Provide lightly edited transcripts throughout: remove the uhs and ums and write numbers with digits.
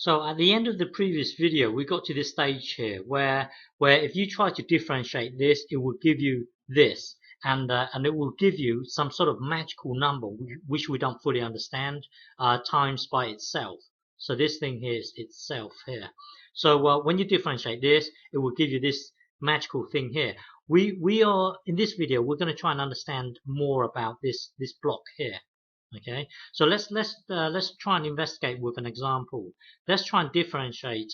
So at the end of the previous video, we got to this stage here where if you try to differentiate this, it will give you this, and it will give you some sort of magical number which we don't fully understand, times by itself. So this thing here is itself here. So when you differentiate this, it will give you this magical thing here. We are in this video, we're going to try and understand more about this block here. Okay, so let's try and investigate with an example. Let's try and differentiate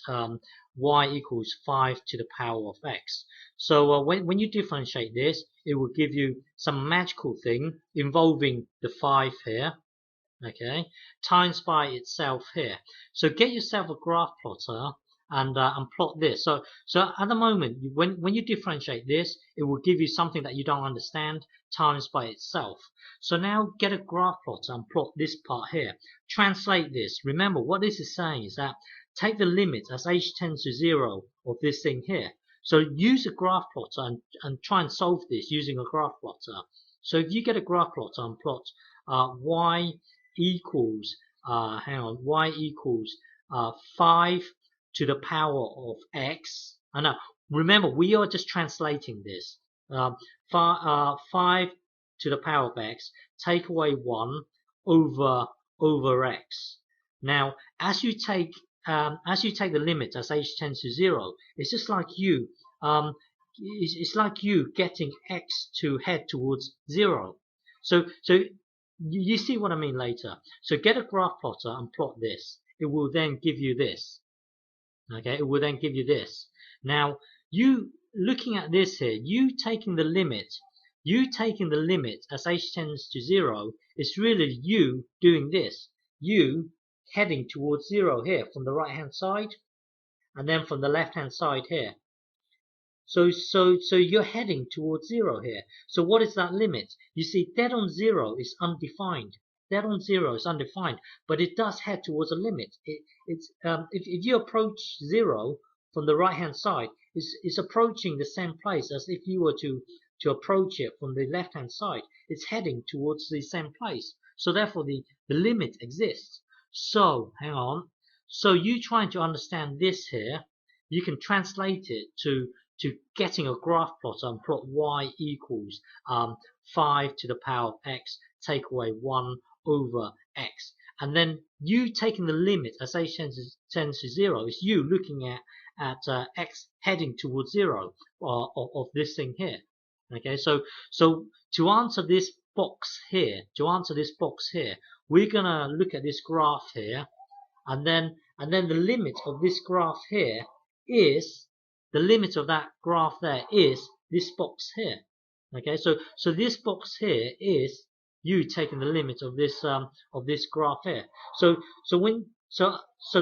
y equals 5 to the power of x. So when you differentiate this, it will give you some magical thing involving the 5 here, okay, times by itself here. So get yourself a graph plotter and plot this. So at the moment, when you differentiate this, it will give you something that you don't understand times by itself. So now get a graph plotter and plot this part here. Translate this. Remember, what this is saying is that take the limit as h tends to 0 of this thing here. So use a graph plotter and try and solve this using a graph plotter. So if you get a graph plotter and plot y equals y equals 5 to the power of x. And now remember, we are just translating this. 5 to the power of x, take away 1 over x. Now, as you take the limit as h tends to 0, it's just like you it's like you getting x to head towards 0. So you see what I mean later. So get a graph plotter and plot this. It will then give you this. Okay, it will then give you this. Now, you looking at this here, you taking the limit as h tends to 0 is really you doing this. You heading towards 0 here from the right hand side, and then from the left hand side here. So you're heading towards 0 here. So what is that limit? You see, dead on 0 is undefined. Dead on 0 is undefined, but it does head towards a limit. If you approach 0 from the right hand side, it's approaching the same place as if you were to approach it from the left hand side. It's heading towards the same place. So therefore the limit exists. So hang on. So you trying to understand this here, you can translate it to getting a graph plotter and plot y equals 5 to the power of x, take away 1 over x. And then you taking the limit as h tends to 0 is you looking at x heading towards 0 of this thing here. Okay, so to answer this box here, we're gonna look at this graph here, and then the limit of this graph here is the limit of that graph there is this box here. Okay, so this box here is you taking the limit of this graph here. So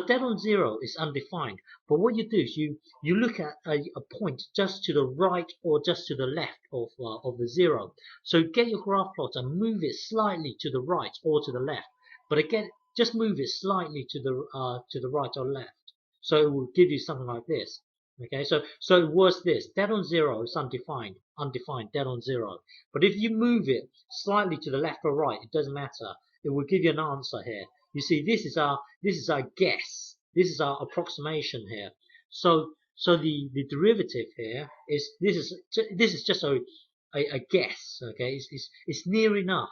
dead on 0 is undefined. But what you do is you look at a point just to the right or just to the left of the 0. So get your graph plot and move it slightly to the right or to the left. But again, just move it slightly to the right or left. So it will give you something like this. Okay, so it was this. Dead on 0 is undefined, dead on 0. But if you move it slightly to the left or right, it doesn't matter. It will give you an answer here. You see, this is our guess. This is our approximation here. So the derivative here is this is just a guess. Okay, it's near enough.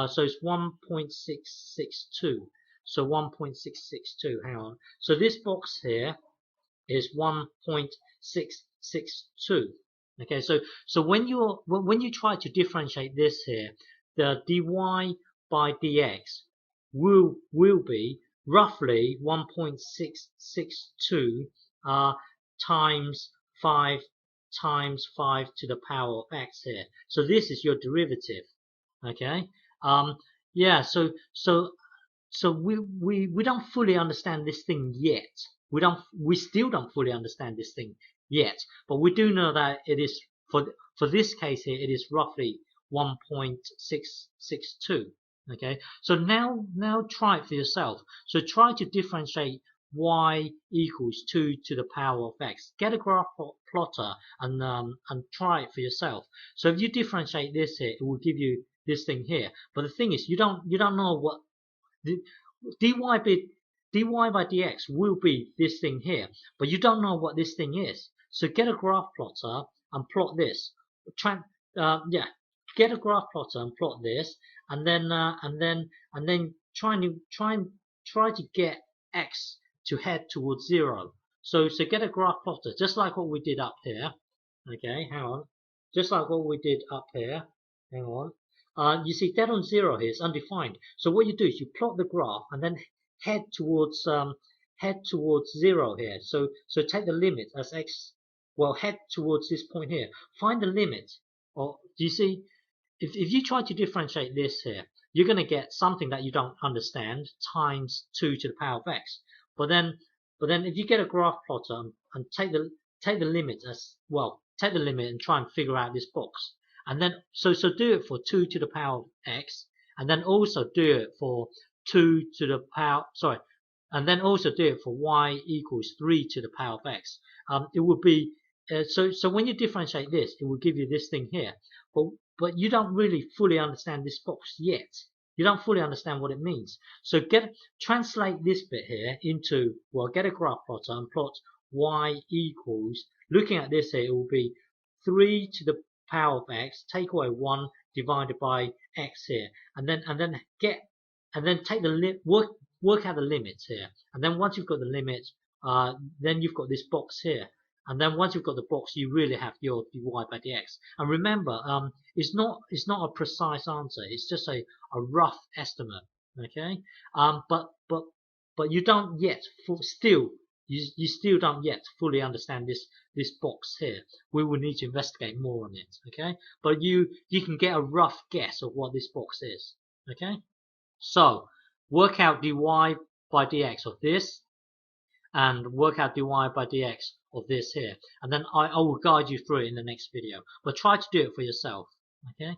So it's 1.662. So 1.662. Hang on. So this box here is 1.662. Okay, so when you try to differentiate this here, the dy by dx will be roughly 1.662 times 5 times 5 to the power of x here. So this is your derivative. Okay, yeah. So we don't fully understand this thing yet. We still don't fully understand this thing yet, but we do know that it is for this case here, it is roughly 1.662. Okay, so now try it for yourself. So try to differentiate y equals 2 to the power of x. Get a graph plotter and try it for yourself. So if you differentiate this here, it will give you this thing here. But the thing is, you don't know what the dy by dy by dx will be this thing here, but you don't know what this thing is. So get a graph plotter and plot this. Get a graph plotter and plot this, and then try to get x to head towards 0. So get a graph plotter, just like what we did up here. Okay, hang on. Just like what we did up here. Hang on. You see, dead on 0 here is undefined. So what you do is you plot the graph and then head towards 0 here. So take the limit as x. Well, head towards this point here. Find the limit. Or do you see? If you try to differentiate this here, you're going to get something that you don't understand times 2 to the power of x. But then if you get a graph plotter and take the limit as well, take the limit and try and figure out this box. And then so do it for 2 to the power of x, and then also do it for 2 to the power, and then also do it for y equals 3 to the power of x. It would be so when you differentiate this, it will give you this thing here. But you don't really fully understand this box yet. You don't fully understand what it means. So translate this bit here into, well, get a graph plotter and plot y equals, looking at this here, it will be 3 to the power of x, take away 1 divided by x here, and then take the work out the limits here, and then once you've got the limits, then you've got this box here, and then once you've got the box, you really have your dy by dx. And remember, it's not a precise answer, it's just a rough estimate. Okay, but you don't yet you still don't yet fully understand this box here. We will need to investigate more on it. Okay, but you can get a rough guess of what this box is. Okay, so work out dy by dx of this, and work out dy by dx of this here, and then I will guide you through it in the next video. But try to do it for yourself. Okay.